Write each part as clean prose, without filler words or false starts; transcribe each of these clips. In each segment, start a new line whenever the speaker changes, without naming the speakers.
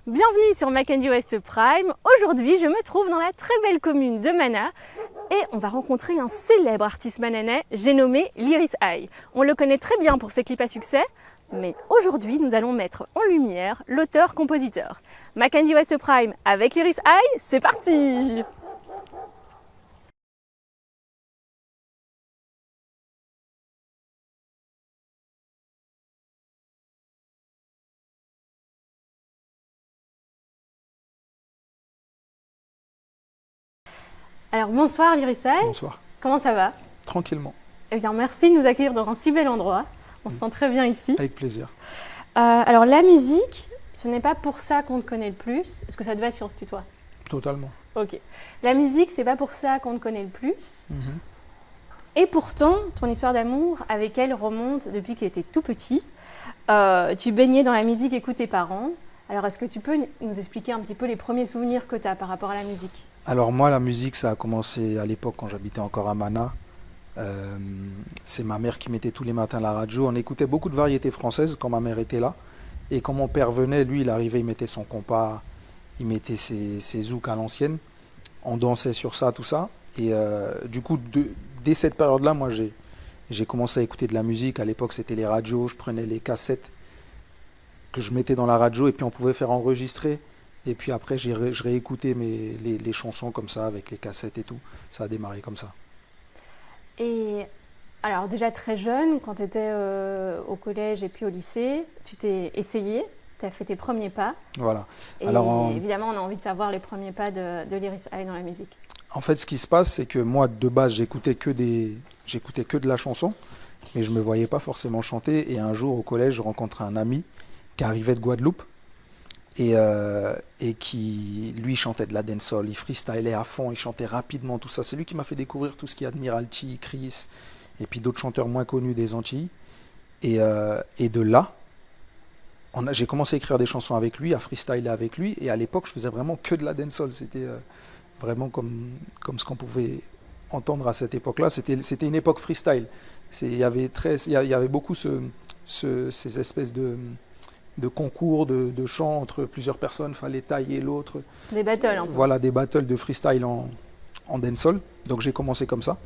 Bienvenue sur Mackenzie West Prime. Aujourd'hui, je me trouve dans la très belle commune de Mana et on va rencontrer un célèbre artiste mananais, j'ai nommé Lyris High. On le connaît très bien pour ses clips à succès, mais aujourd'hui, nous allons mettre en lumière l'auteur-compositeur. Mackenzie West Prime avec Lyris High, c'est parti! Alors bonsoir Lyris High.
Bonsoir.
Comment ça va?
Tranquillement.
Eh bien merci de nous accueillir dans un si bel endroit. On se sent très bien ici.
Avec plaisir.
Alors la musique, ce n'est pas pour ça qu'on te connaît le plus. Est-ce que ça te va si on se tutoie?
Totalement.
Ok. La musique, c'est pas pour ça qu'on te connaît le plus.
Mhm.
Et pourtant, ton histoire d'amour avec elle remonte depuis que tu étais tout petit. Tu baignais dans la musique, écoute tes parents. Alors est-ce que tu peux nous expliquer un petit peu les premiers souvenirs que tu as par rapport à la musique?
Alors moi, la musique, ça a commencé à l'époque quand j'habitais encore à Mana. C'est ma mère qui mettait tous les matins la radio. On écoutait beaucoup de variétés françaises quand ma mère était là. Et quand mon père venait, lui, il arrivait, il mettait son compas, il mettait ses zouks à l'ancienne. On dansait sur ça, tout ça. Et du coup, dès cette période-là, moi, j'ai commencé à écouter de la musique. À l'époque, c'était les radios. Je prenais les cassettes que je mettais dans la radio et puis on pouvait faire enregistrer. Et puis après, je réécoutais les chansons comme ça, avec les cassettes et tout. Ça a démarré comme ça.
Et alors déjà très jeune, quand tu étais au collège et puis au lycée, tu t'es essayé, tu as fait tes premiers pas.
Voilà.
Et
Alors,
évidemment, on a envie de savoir les premiers pas de Lyris High dans la musique.
en fait, ce qui se passe, c'est que moi, de base, j'écoutais que de la chanson, mais je me voyais pas forcément chanter. Et un jour, au collège, je rencontrais un ami qui arrivait de Guadeloupe et qui, lui, chantait de la dancehall. Il freestylait à fond, il chantait rapidement, tout ça. C'est lui qui m'a fait découvrir tout ce qui est Admiralty, Chris, et puis d'autres chanteurs moins connus des Antilles. Et de là, j'ai commencé à écrire des chansons avec lui, à freestyler avec lui. Et à l'époque, je faisais vraiment que de la dancehall. C'était vraiment comme ce qu'on pouvait entendre à cette époque-là. C'était une époque freestyle. Il y avait beaucoup ces espèces de concours de chant entre plusieurs personnes, fallait tailler l'autre.
Des battles un peu.
Voilà, des battles de freestyle en dancehall. Donc j'ai commencé comme ça,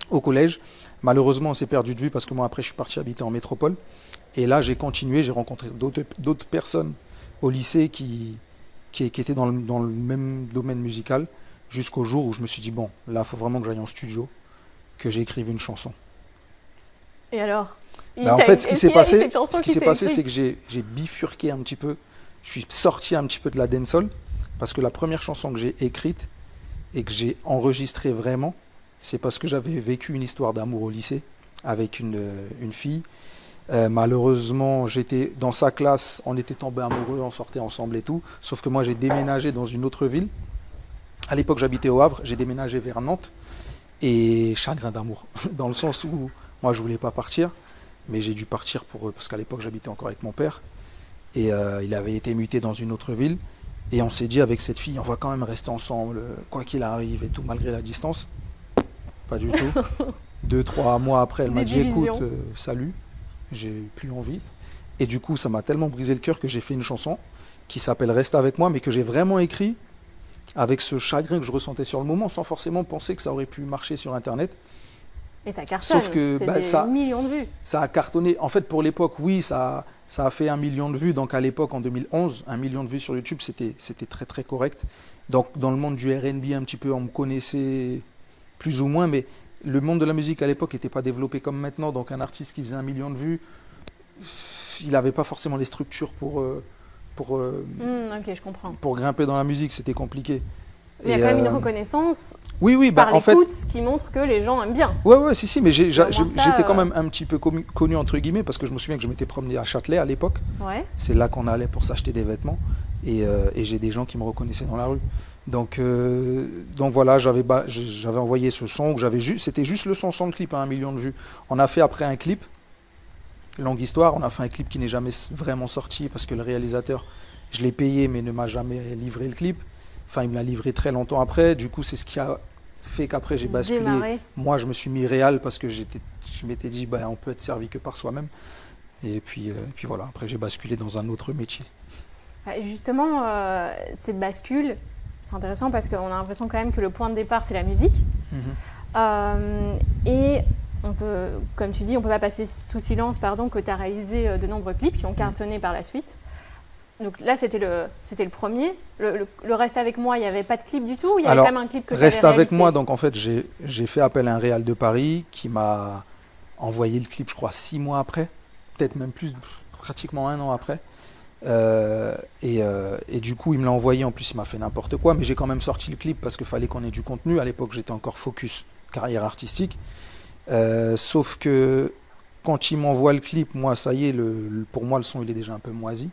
au collège. Malheureusement, on s'est perdu de vue parce que moi, après, je suis parti habiter en métropole. Et là, j'ai continué, j'ai rencontré d'autres personnes au lycée qui étaient dans le même domaine musical, jusqu'au jour où je me suis dit, bon, là, il faut vraiment que j'aille en studio, que j'écrive une chanson.
Et alors
En fait, ce qui s'est passé,
c'est
c'est que j'ai bifurqué un petit peu. Je suis sorti un petit peu de la dancehall parce que la première chanson que j'ai écrite et que j'ai enregistrée vraiment, c'est parce que j'avais vécu une histoire d'amour au lycée avec une fille. Malheureusement, j'étais dans sa classe, on était tombés amoureux, on sortait ensemble et tout. Sauf que moi, j'ai déménagé dans une autre ville. À l'époque, j'habitais au Havre, j'ai déménagé vers Nantes et chagrin d'amour, dans le sens où moi, je voulais pas partir. Mais j'ai dû partir parce qu'à l'époque j'habitais encore avec mon père et il avait été muté dans une autre ville et on s'est dit avec cette fille on va quand même rester ensemble quoi qu'il arrive et tout malgré la distance. Pas du tout. 2-3 mois après elle m'a dit écoute salut, j'ai plus envie et du coup ça m'a tellement brisé le cœur que j'ai fait une chanson qui s'appelle Reste avec moi mais que j'ai vraiment écrit avec ce chagrin que je ressentais sur le moment sans forcément penser que ça aurait pu marcher sur internet.
Et ça cartonne,
sauf que
des millions de vues.
Ça a cartonné. En fait, pour l'époque, oui, ça a fait 1 million de vues. Donc à l'époque, en 2011, 1 million de vues sur YouTube, c'était très très correct. Donc dans le monde du R&B, un petit peu, on me connaissait plus ou moins, mais le monde de la musique à l'époque n'était pas développé comme maintenant. Donc un artiste qui faisait 1 million de vues, il n'avait pas forcément les structures pour
ok, je comprends.
pour grimper dans la musique, c'était compliqué.
Il y a quand même une reconnaissance
oui,
par
en fait,
qui montre que les gens aiment bien.
Ouais, si, mais j'étais
ça,
quand même un petit peu connu entre guillemets parce que je me souviens que je m'étais promené à Châtelet à l'époque.
Ouais.
C'est là qu'on allait pour s'acheter des vêtements et j'ai des gens qui me reconnaissaient dans la rue. Donc voilà, j'avais envoyé ce son, c'était juste le son sans le clip à 1 million de vues. On a fait après un clip, longue histoire, on a fait un clip qui n'est jamais vraiment sorti parce que le réalisateur, je l'ai payé mais ne m'a jamais livré le clip. Enfin, il me l'a livré très longtemps après. Du coup, c'est ce qui a fait qu'après, j'ai basculé.
Démarré.
Moi, je me suis mis réal parce que je m'étais dit, on peut être servi que par soi-même. Et puis voilà, après, j'ai basculé dans un autre métier.
Justement, cette bascule, c'est intéressant parce qu'on a l'impression quand même que le point de départ, c'est la musique. Et on peut, comme tu dis, on ne peut pas passer sous silence que tu as réalisé de nombreux clips qui ont cartonné par la suite. Donc là, c'était le premier. Le Reste avec moi, il n'y avait pas de clip du tout. Il y avait quand même un clip que tu avais réalisé.
Reste avec moi, donc en fait, j'ai fait appel à un réal de Paris qui m'a envoyé le clip, je crois, 6 mois après, peut-être même plus, pratiquement 1 an après. Et du coup, il me l'a envoyé. En plus, il m'a fait n'importe quoi, mais j'ai quand même sorti le clip parce qu'il fallait qu'on ait du contenu. À l'époque, j'étais encore focus carrière artistique. Sauf que quand il m'envoie le clip, moi, ça y est, pour moi, le son, il est déjà un peu moisi.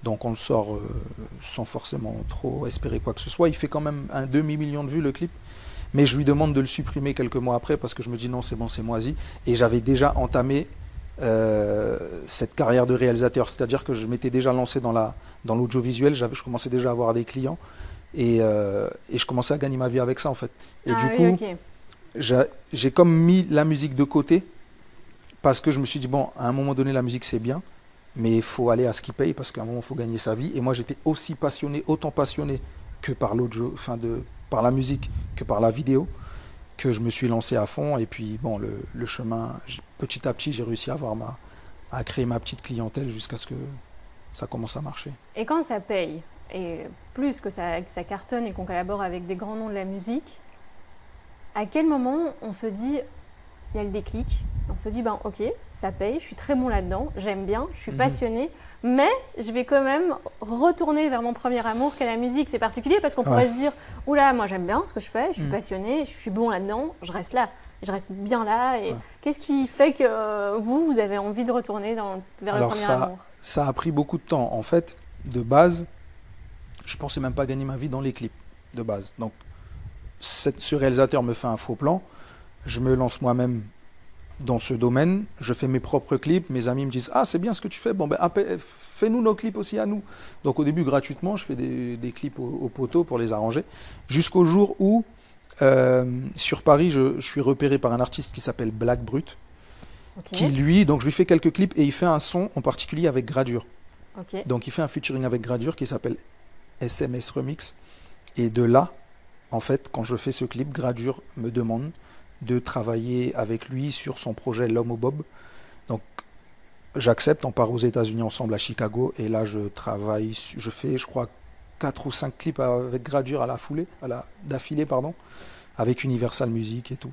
Donc on le sort sans forcément trop espérer quoi que ce soit. Il fait quand même un demi-million de vues le clip. Mais je lui demande de le supprimer quelques mois après parce que je me dis non, c'est bon, c'est moisi. Et j'avais déjà entamé cette carrière de réalisateur. C'est-à-dire que je m'étais déjà lancé dans l'audiovisuel. Je commençais déjà à avoir des clients. Et je commençais à gagner ma vie avec ça en fait. Et du coup, j'ai comme mis la musique de côté parce que je me suis dit bon, à un moment donné, la musique c'est bien. Mais il faut aller à ce qui paye parce qu'à un moment, il faut gagner sa vie. Et moi, j'étais aussi passionné, autant passionné que par l'audio, par la musique, que par la vidéo, que je me suis lancé à fond. Et puis, bon, le chemin, petit à petit, j'ai réussi à créer ma petite clientèle jusqu'à ce que ça commence à marcher.
Et quand ça paye, et plus que ça cartonne et qu'on collabore avec des grands noms de la musique, à quel moment on se dit, il y a le déclic, on se dit, ok, ça paye, je suis très bon là-dedans, j'aime bien, je suis passionné, mais je vais quand même retourner vers mon premier amour qu'est la musique. C'est particulier parce qu'on pourrait se dire, oula, moi j'aime bien ce que je fais, je suis passionné, je suis bon là-dedans, je reste là, je reste bien là. Et qu'est-ce qui fait que vous avez envie de retourner vers le premier amour?
Ça a pris beaucoup de temps. En fait, de base, je pensais même pas gagner ma vie dans les clips, de base. Donc, ce réalisateur me fait un faux plan, je me lance moi-même dans ce domaine, je fais mes propres clips, mes amis me disent « Ah, c'est bien ce que tu fais, fais-nous nos clips aussi à nous ». Donc au début, gratuitement, je fais des clips au poteau pour les arranger, jusqu'au jour où, sur Paris, je suis repéré par un artiste qui s'appelle Black Brut, qui lui, donc je lui fais quelques clips et il fait un son en particulier avec Gradure. Donc il fait un featuring avec Gradure qui s'appelle SMS Remix. Et de là, en fait, quand je fais ce clip, Gradure me demande de travailler avec lui sur son projet L'Homme au Bob. Donc j'accepte, on part aux États-Unis ensemble à Chicago et là je travaille, je fais je crois 4 ou 5 clips avec Gradure d'affilée, avec Universal Music et tout.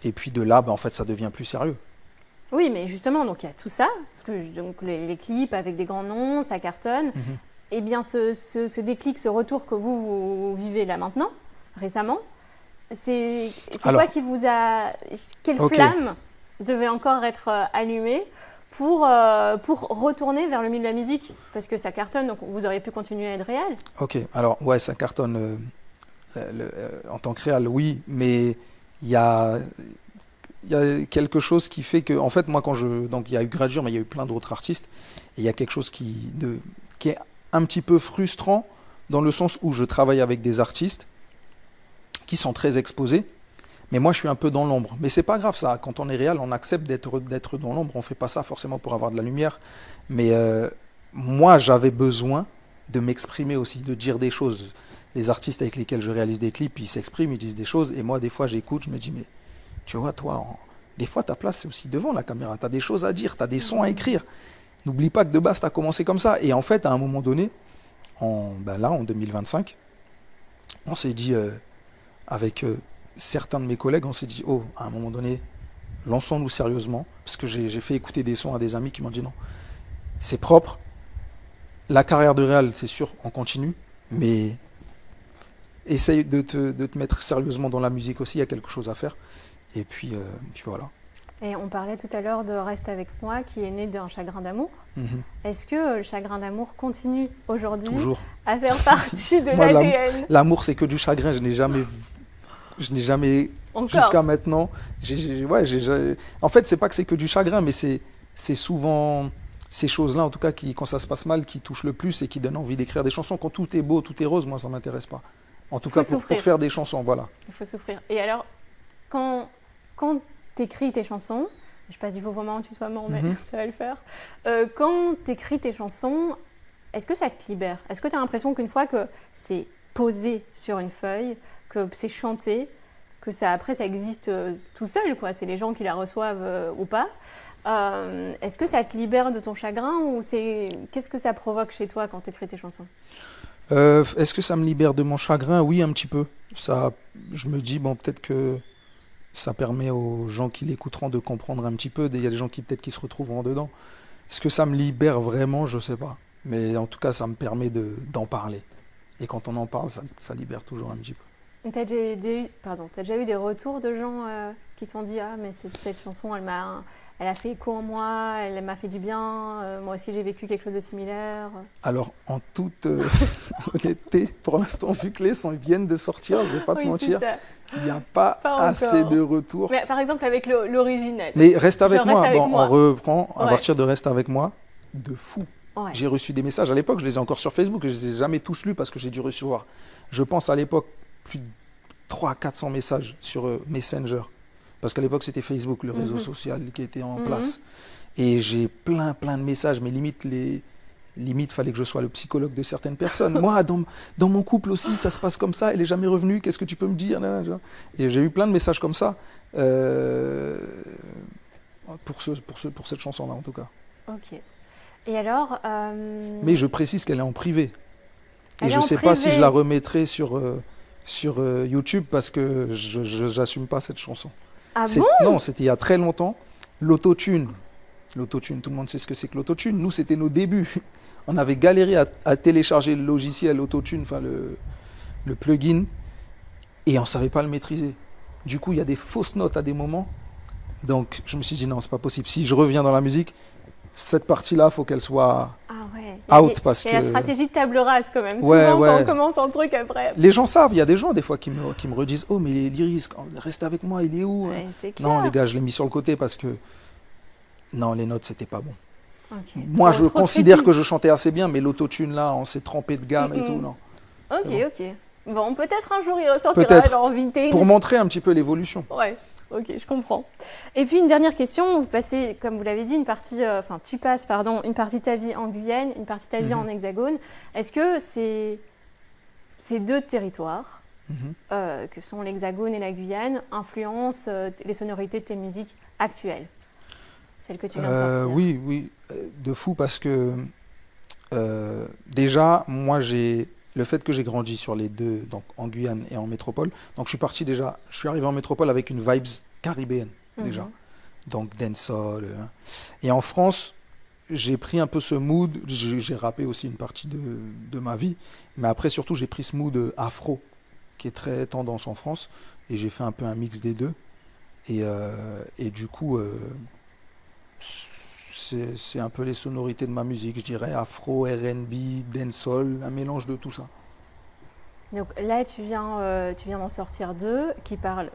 Et puis de là, en fait, ça devient plus sérieux.
Oui, mais justement, donc il y a tout ça, donc les clips avec des grands noms, ça cartonne. Et bien ce déclic, ce retour que vous vivez là maintenant, récemment, c'est quoi qui vous a... Quelle flamme devait encore être allumée pour retourner vers le milieu de la musique? Parce que ça cartonne, donc vous auriez pu continuer à être réel.
Ok, alors ouais, ça cartonne en tant que réel, oui, mais il y a quelque chose qui fait que, en fait, moi, donc il y a eu Gradure, mais il y a eu plein d'autres artistes, et il y a quelque chose qui est un petit peu frustrant dans le sens où je travaille avec des artistes qui sont très exposés, mais moi je suis un peu dans l'ombre. Mais c'est pas grave ça, quand on est réel, on accepte d'être dans l'ombre, on fait pas ça forcément pour avoir de la lumière, mais moi j'avais besoin de m'exprimer aussi, de dire des choses. Les artistes avec lesquels je réalise des clips, ils s'expriment, ils disent des choses, et moi des fois j'écoute, je me dis mais tu vois toi, des fois ta place c'est aussi devant la caméra, tu as des choses à dire, tu as des sons à écrire. N'oublie pas que de base tu as commencé comme ça, et en fait à un moment donné, en 2025, on s'est dit... avec certains de mes collègues, on s'est dit, oh, à un moment donné, lançons-nous sérieusement, parce que j'ai fait écouter des sons à des amis qui m'ont dit, non, c'est propre, la carrière de réal, c'est sûr, on continue, mais essaye de te mettre sérieusement dans la musique aussi, il y a quelque chose à faire, et puis voilà.
Et on parlait tout à l'heure de Reste avec moi, qui est né d'un chagrin d'amour. Est-ce que le chagrin d'amour continue aujourd'hui à faire partie de l'ADN?
L'amour, c'est que du chagrin, je n'ai jamais jusqu'à maintenant. En fait, c'est pas que c'est que du chagrin, mais c'est souvent ces choses-là, en tout cas, quand ça se passe mal, qui touchent le plus et qui donnent envie d'écrire des chansons. Quand tout est beau, tout est rose, moi, ça m'intéresse pas. En tout cas, pour faire des chansons, voilà.
Il faut souffrir. Et alors, quand tu écris tes chansons, je passe du vouvoiement au tutoiement, mais ça va le faire. Quand tu écris tes chansons, est-ce que ça te libère? Est-ce que tu as l'impression qu'une fois que c'est posé sur une feuille, que c'est chanté, que ça, après ça existe tout seul, quoi. C'est les gens qui la reçoivent ou pas. Est-ce que ça te libère de ton chagrin ou qu'est-ce que ça provoque chez toi quand tu écris tes chansons?
Est-ce que ça me libère de mon chagrin? Oui, un petit peu. Ça, je me dis, bon, peut-être que ça permet aux gens qui l'écouteront de comprendre un petit peu. Il y a des gens qui peut-être qui se retrouveront dedans. Est-ce que ça me libère vraiment? Je sais pas. Mais en tout cas, ça me permet d'en parler. Et quand on en parle, ça libère toujours un petit peu.
T'as déjà eu des retours de gens qui t'ont dit ah mais cette chanson elle a fait écho en moi, elle m'a fait du bien, moi aussi j'ai vécu quelque chose de similaire.
Alors, en toute honnêteté, pour l'instant, vu que les sons viennent de sortir, je vais pas te
Oui,
mentir,
c'est ça.
il n'y a pas
Pas
assez
encore.
de retours.
Mais par exemple avec l'original.
Mais reste avec
Genre,
moi.
reste avec
Bon,
moi.
on reprend à
Ouais.
partir de reste avec moi. De fou.
Ouais.
J'ai reçu des messages à l'époque, je les ai encore sur Facebook, je les ai jamais tous lus parce que j'ai dû recevoir, je pense à l'époque, plus de 300-400 messages sur Messenger. Parce qu'à l'époque, c'était Facebook, le réseau social qui était en place. Et j'ai plein de messages, mais limite, fallait que je sois le psychologue de certaines personnes. Moi, dans mon couple aussi, ça se passe comme ça, elle est jamais revenue, qu'est-ce que tu peux me dire? Et j'ai eu plein de messages comme ça, pour cette chanson-là en tout cas.
Ok. Et alors
Mais je précise qu'elle est en privé. Et
Elle
je
est
ne
en
sais pas si
privé.
je la remettrai sur YouTube parce que je n'assume pas cette chanson.
Ah bon?
Non, c'était il y a très longtemps. L'autotune. L'autotune, tout le monde sait ce que c'est que l'autotune. Nous, c'était nos débuts. On avait galéré à télécharger le logiciel autotune, enfin le plugin, et on ne savait pas le maîtriser. Du coup, il y a des fausses notes à des moments. Donc, je me suis dit non, c'est pas possible. Si je reviens dans la musique, cette partie-là, il faut qu'elle soit
Ah ouais.
out parce
Il y a
que
la stratégie de table rase quand même.
Ouais,
Souvent
ouais.
quand on commence un truc après.
les gens savent. Il y a des gens des fois qui me redisent oh mais l'Iris, reste avec moi, il est où?
Ouais, c'est clair.
Non les gars, je l'ai mis sur le côté parce que non, les notes c'était pas bon.
Ok.
Moi, je
Trop
considère
tricky.
que je chantais assez bien, mais l'autotune là, on s'est trempé de gamme et tout, non.
Ok,
C'est bon.
ok. Bon, peut-être un jour il ressortira
Peut-être.
genre vintage.
Pour montrer un petit peu l'évolution.
Ouais, ok, je comprends. Et puis une dernière question, vous passez, comme vous l'avez dit, tu passes, une partie de ta vie en Guyane, une partie de ta vie en Hexagone. Est-ce que ces deux territoires, que sont l'Hexagone et la Guyane, influencent les sonorités de tes musiques actuelles? Celles que tu viens de sortir.
Oui, de fou parce que déjà, moi le fait que j'ai grandi sur les deux, donc en Guyane et en métropole, donc je suis arrivé en métropole avec une vibes caribéenne déjà, donc dancehall. Et en France, j'ai pris un peu ce mood, j'ai rappé aussi une partie de ma vie, mais après surtout j'ai pris ce mood afro qui est très tendance en France et j'ai fait un peu un mix des deux et du coup c'est un peu les sonorités de ma musique, je dirais afro, R&B, dancehall, un mélange de tout ça.
Donc là, tu viens d'en sortir deux qui parlent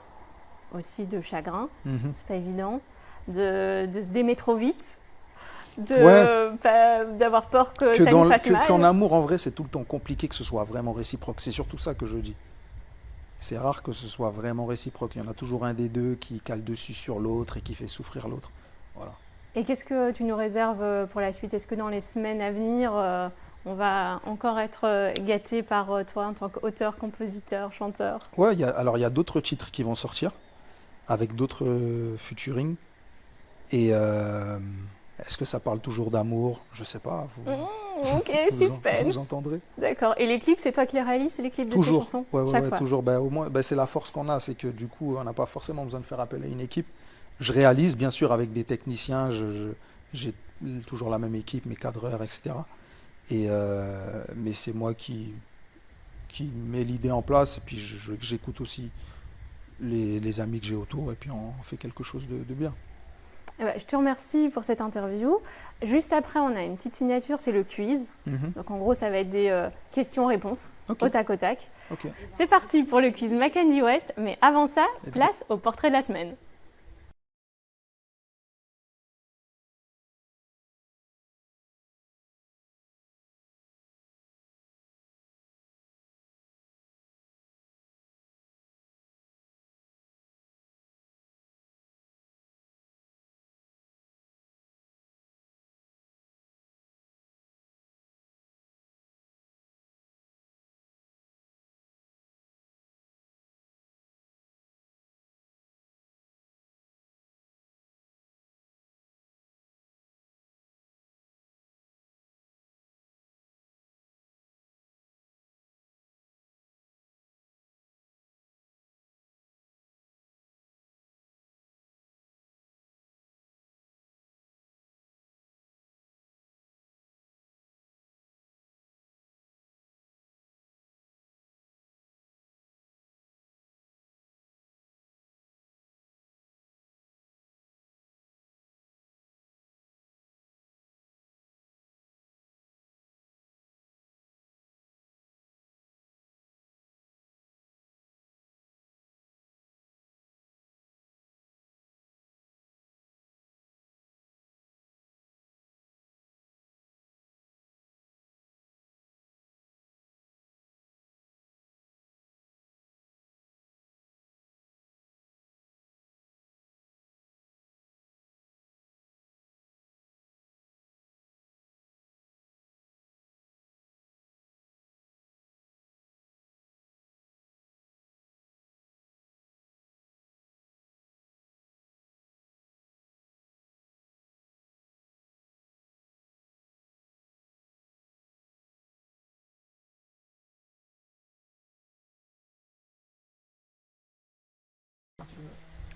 aussi de chagrin, c'est pas évident, d'aimer trop vite, d'avoir peur que ça nous fasse mal.
Qu'en amour, en vrai, c'est tout le temps compliqué que ce soit vraiment réciproque. C'est surtout ça que je dis. C'est rare que ce soit vraiment réciproque. Il y en a toujours un des deux qui cale dessus sur l'autre et qui fait souffrir l'autre. Voilà.
Et qu'est-ce que tu nous réserves pour la suite? Est-ce que dans les semaines à venir, on va encore être gâté par toi en tant qu'auteur, compositeur, chanteur?
Ouais, il y a d'autres titres qui vont sortir avec d'autres featuring. Et est-ce que ça parle toujours d'amour? Je sais pas.
Ok, suspense.
Vous entendrez.
D'accord. Et les clips, c'est toi qui les réalises, les clips de ces
Toujours.
chansons?
Ouais,
Chaque fois.
toujours. Au moins, c'est la force qu'on a, c'est que du coup, on n'a pas forcément besoin de faire appel à une équipe. Je réalise, bien sûr, avec des techniciens. J'ai toujours la même équipe, mes cadreurs, etc. Mais c'est moi qui met l'idée en place. Et puis, j'écoute aussi les amis que j'ai autour. Et puis, on fait quelque chose de bien.
Je te remercie pour cette interview. Juste après, on a une petite signature, c'est le quiz. Donc en gros, ça va être des questions-réponses, au tac au tac.
Okay.
C'est parti pour le quiz Mackenzie West. Mais avant ça, place au portrait de la semaine.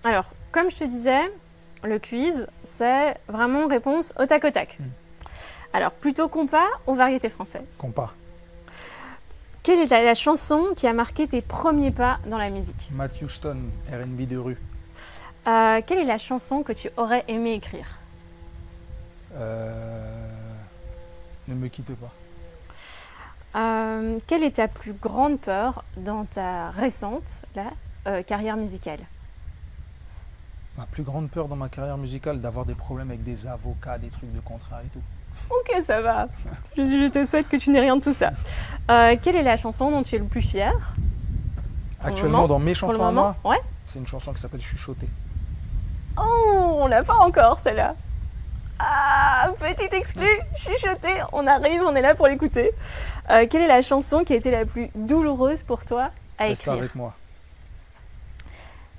Alors, comme je te disais, le quiz, c'est vraiment réponse au tac au tac. Alors, plutôt compas ou variété française?
Compas.
Quelle est la chanson qui a marqué tes premiers pas dans la musique?
Matt Houston, R&B de rue.
Quelle est la chanson que tu aurais aimé écrire?
Ne me quittez pas.
Quelle est ta plus grande peur dans ta récente carrière musicale?
Ma plus grande peur dans ma carrière musicale, d'avoir des problèmes avec des avocats, des trucs de contrat et tout.
Ok, ça va. Je te souhaite que tu n'aies rien de tout ça. Quelle est la chanson dont tu es le plus fier?
Actuellement, dans mes chansons à moi,
ouais.
c'est une chanson qui s'appelle Chuchoter.
Oh, on l'a pas encore celle-là. Ah, petite exclue, chuchoter, on arrive, on est là pour l'écouter. Quelle est la chanson qui a été la plus douloureuse pour toi à
Reste
écrire?
avec moi.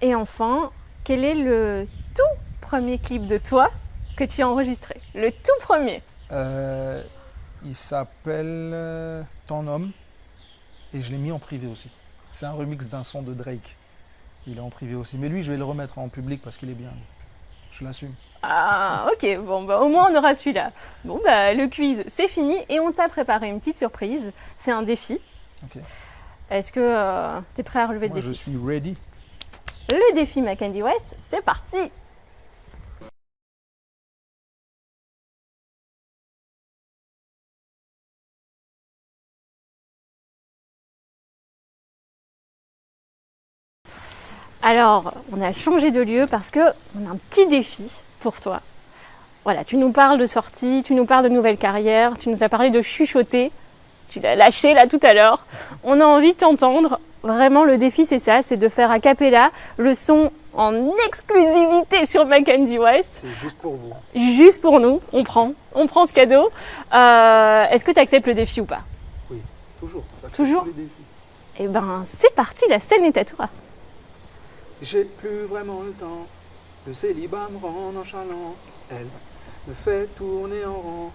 Et enfin, quel est le tout premier clip de toi que tu as enregistré? Le tout premier.
Il s'appelle Ton homme et je l'ai mis en privé aussi. C'est un remix d'un son de Drake. Il est en privé aussi. Mais lui, je vais le remettre en public parce qu'il est bien. Je l'assume.
Ah, ok, bon, bah, au moins on aura celui-là. Bon, bah, le quiz, c'est fini et on t'a préparé une petite surprise. C'est un défi.
Ok.
Est-ce que tu es prêt à relever le
Moi,
défi?
je suis ready.
Le défi Mackenzie West, c'est parti! Alors, on a changé de lieu parce qu'on a un petit défi pour toi. Voilà, tu nous parles de sortie, tu nous parles de nouvelle carrière, tu nous as parlé de chuchoter. Tu l'as lâché là tout à l'heure. On a envie de t'entendre. Vraiment, le défi, c'est ça, c'est de faire a cappella le son en exclusivité sur Mackenzie West.
C'est juste pour vous.
Juste pour nous, on prend ce cadeau. Est-ce que tu acceptes le défi ou pas?
Oui, toujours.
Toujours?
Les défis.
Eh ben, c'est parti, la scène est à toi.
J'ai plus vraiment le temps. Le célibat me rend nonchalant. Elle me fait tourner en rond.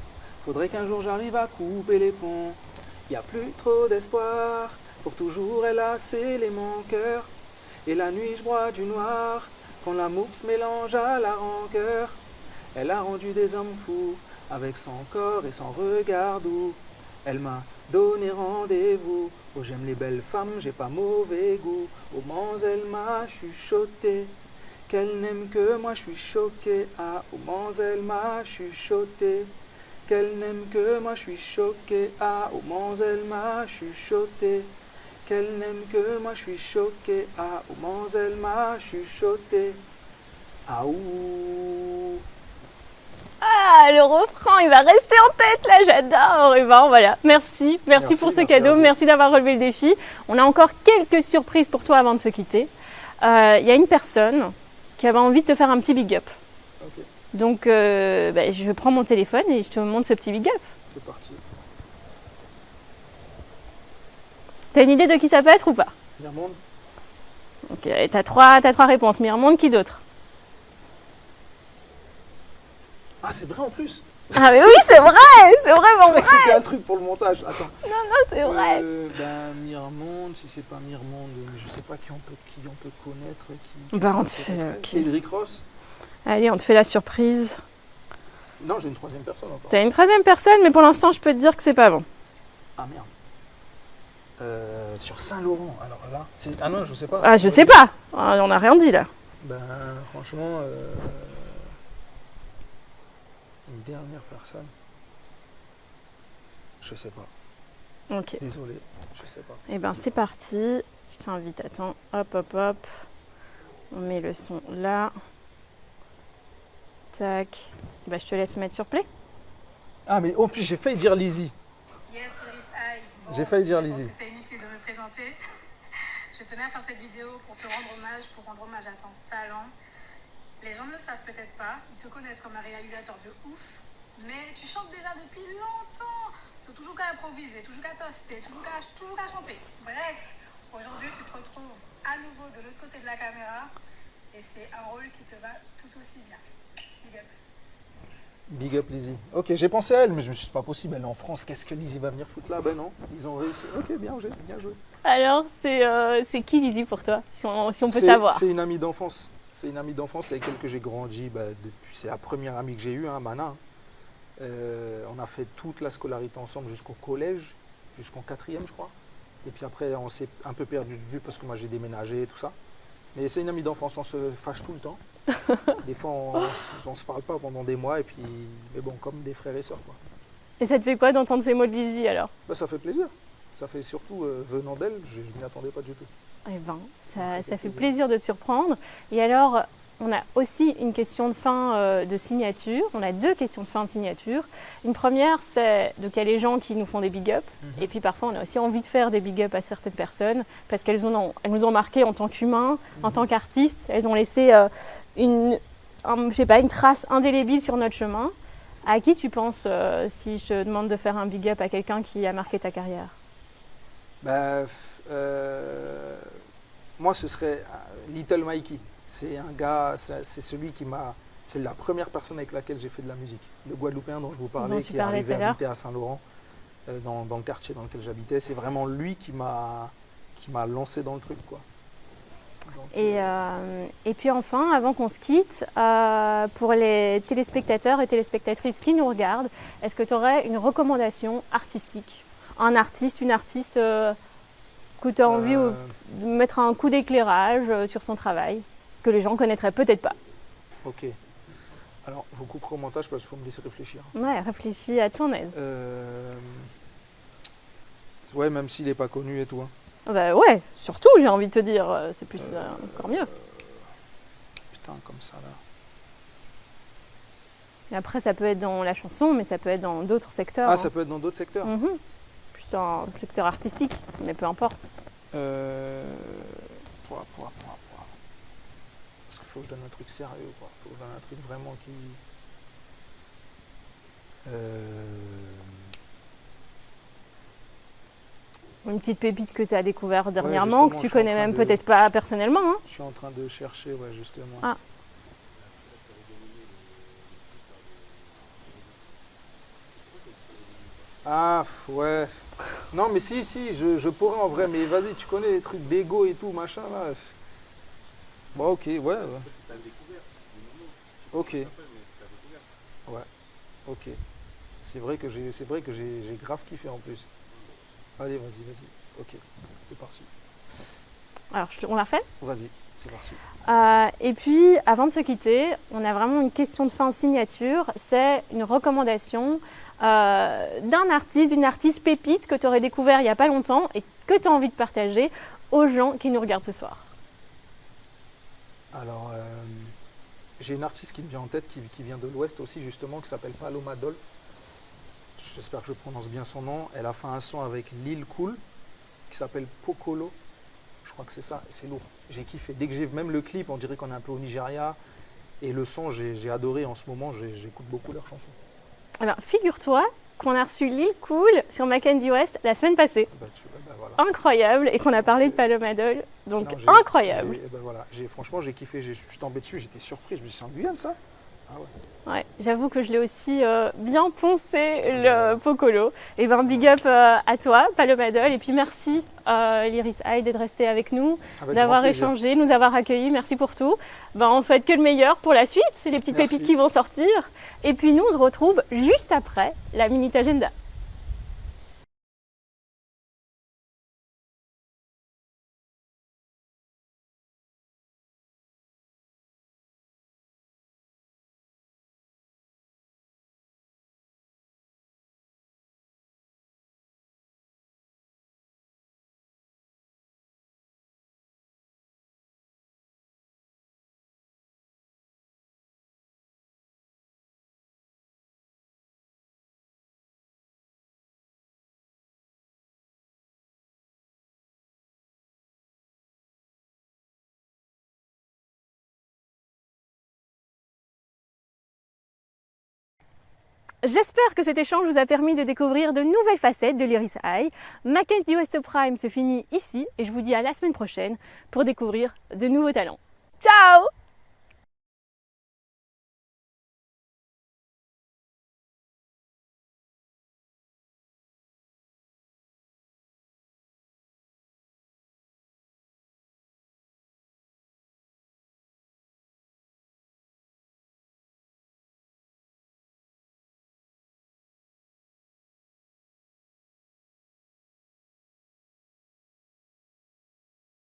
Faudrait qu'un jour j'arrive à couper les ponts. Y a plus trop d'espoir pour toujours élasser mon cœur. Et la nuit je bois du noir quand l'amour se mélange à la rancœur. Elle a rendu des hommes fous avec son corps et son regard doux. Elle m'a donné rendez-vous. Oh, j'aime les belles femmes, j'ai pas mauvais goût. Au Mans, elle m'a chuchoté qu'elle n'aime que moi, je suis choqué. Ah, au Mans, elle m'a chuchoté qu'elle n'aime que moi, je suis choqué. Ah, au Mans, elle m'a chuchoté qu'elle n'aime que moi, je suis choqué. Ah, au Mans, elle m'a chuchoté. Ah, ouh.
Ah, le refrain, il va rester en tête là, j'adore. Et ben voilà, merci pour ce cadeau, merci d'avoir relevé le défi. On a encore quelques surprises pour toi avant de se quitter. Il y a une personne qui avait envie de te faire un petit big up.
Ok,
Donc, je prends mon téléphone et je te montre ce petit big up.
c'est parti.
T'as une idée de qui ça peut être ou pas?
Mirmonde.
Ok, t'as trois réponses. Mirmonde, qui d'autre?
Ah, c'est vrai en plus.
Ah mais oui, c'est vraiment vrai.
C'était un truc pour le montage. Attends.
Non, c'est vrai.
Mirmonde, si c'est pas Mirmonde, je sais pas qui on peut connaître.
On te fait.
Cédric Ross.
Allez, on te fait la surprise.
Non, j'ai une troisième personne encore.
T'as une troisième personne, mais pour l'instant, je peux te dire que c'est pas bon.
Ah merde. Sur Saint-Laurent, alors là. Ah non, je sais pas.
Ah, je sais pas. Ah, on n'a rien dit là.
Franchement. Une dernière personne. Je sais pas.
Ok.
Désolé, je sais pas.
Eh ben, c'est parti. Je t'invite, attends. Hop. On met le son là. Tac. Bah, je te laisse mettre sur play.
Ah, mais en plus, j'ai failli dire Lizzie.
Yep, Iris Aïe. Bon,
J'ai failli dire
je
Lizzie.
pense que c'est inutile de me présenter. Je tenais à faire cette vidéo pour te rendre hommage à ton talent. Les gens ne le savent peut-être pas, ils te connaissent comme un réalisateur de ouf, mais tu chantes déjà depuis longtemps. Tu n'as toujours qu'à improviser, toujours qu'à toaster, toujours qu'à chanter. Bref, aujourd'hui tu te retrouves à nouveau de l'autre côté de la caméra et c'est un rôle qui te va tout aussi bien. Big up.
Big up Lizzie. Ok, j'ai pensé à elle, mais je me suis dit, c'est pas possible, elle est en France, qu'est-ce que Lizzie va venir foutre là? Ben non, ils ont réussi. Ok, bien joué.
Alors, c'est qui Lizzie pour toi, si on peut savoir?
C'est une amie d'enfance. C'est une amie d'enfance avec laquelle j'ai grandi. Depuis, c'est la première amie que j'ai eue, hein, Mana. On a fait toute la scolarité ensemble jusqu'au collège, jusqu'en 4e, je crois. Et puis après, on s'est un peu perdu de vue parce que moi j'ai déménagé et tout ça. Mais c'est une amie d'enfance, on se fâche tout le temps. Des fois, on se parle pas pendant des mois, et puis, mais bon, comme des frères et sœurs, quoi.
Et ça te fait quoi d'entendre ces mots de Lizzie alors?
Ça fait plaisir. Ça fait surtout, venant d'elle, je ne m'y attendais pas du tout.
Eh ben, ça fait plaisir de te surprendre. Et alors, on a aussi une question de fin de signature. On a 2 questions de fin de signature. Une première, c'est donc il y a les gens qui nous font des big up. Et puis parfois, on a aussi envie de faire des big up à certaines personnes parce qu'elles nous ont marqué en tant qu'humains, en tant qu'artistes. Elles ont laissé une trace indélébile sur notre chemin. À qui tu penses si je te demande de faire un big up à quelqu'un qui a marqué ta carrière?
Moi, ce serait Little Mikey. C'est un gars, c'est celui qui m'a. C'est la première personne avec laquelle j'ai fait de la musique. Le Guadeloupéen dont je vous parlais, qui est arrivé à habiter à Saint-Laurent, dans le quartier dans lequel j'habitais. C'est vraiment lui qui m'a lancé dans le truc, quoi. Donc,
et puis enfin, avant qu'on se quitte, pour les téléspectateurs et téléspectatrices qui nous regardent, est-ce que tu aurais une recommandation artistique? Un artiste, une artiste que tu as envie de mettre un coup d'éclairage sur son travail, que les gens ne connaîtraient peut-être pas?
Ok. Alors, vous couperez au montage parce qu'il faut me laisser réfléchir.
Ouais, réfléchis à ton aise.
Ouais, même s'il n'est pas connu et tout. Hein.
Bah ouais, surtout, j'ai envie de te dire, c'est plus encore mieux.
Putain, comme ça là.
Et après, ça peut être dans la chanson, mais ça peut être dans d'autres secteurs.
Ah,
hein.
ça peut être dans d'autres secteurs.
Plus dans le secteur artistique, mais peu importe.
Parce qu'il faut que je donne un truc sérieux, quoi. Il faut que je donne un truc vraiment qui.
Une petite pépite que tu as découvert dernièrement,
ouais,
que tu connais même peut-être pas personnellement. Hein.
Je suis en train de chercher, ouais, justement.
Ah.
Ah, ouais. Non, mais si, je pourrais en vrai, mais vas-y, tu connais les trucs d'ego et tout, machin, là. Bon, ok, ouais. Ok. Ouais, ok. C'est vrai que j'ai grave kiffé en plus. Allez, vas-y. Ok, c'est parti.
Alors, on la refait?
Vas-y, c'est parti.
Et puis, avant de se quitter, on a vraiment une question de fin signature. C'est une recommandation d'un artiste, d'une artiste pépite que tu aurais découvert il n'y a pas longtemps et que tu as envie de partager aux gens qui nous regardent ce soir.
Alors, j'ai une artiste qui me vient en tête, qui vient de l'Ouest aussi, justement, qui s'appelle Paloma Doll. J'espère que je prononce bien son nom. Elle a fait un son avec Lil Cool qui s'appelle Pokolo. Je crois que c'est ça, c'est lourd. J'ai kiffé. Dès que j'ai même le clip, on dirait qu'on est un peu au Nigeria. Et le son, j'ai adoré en ce moment. J'écoute beaucoup leurs chansons.
Alors, figure-toi qu'on a reçu Lil Cool sur Mackenzie West la semaine passée.
Voilà.
Incroyable. Et qu'on a parlé de Paloma Doll. Donc, incroyable.
Voilà. Franchement, j'ai kiffé. Je suis tombé dessus. J'étais surpris. Je me suis dit, c'est en Guyane, ça? Ah ouais.
Ouais, j'avoue que je l'ai aussi bien poncé le Pokolo. Et ben big up à toi, Paloma Doll. Et puis merci Lyris High d'être resté avec nous, d'avoir échangé, nous avoir accueillis. Merci pour tout. Ben, on souhaite que le meilleur pour la suite. C'est les petites pépites qui vont sortir. Et puis nous, on se retrouve juste après la Minute Agenda. J'espère que cet échange vous a permis de découvrir de nouvelles facettes de Lyris High. Mackenzie West Prime se finit ici et je vous dis à la semaine prochaine pour découvrir de nouveaux talents. Ciao!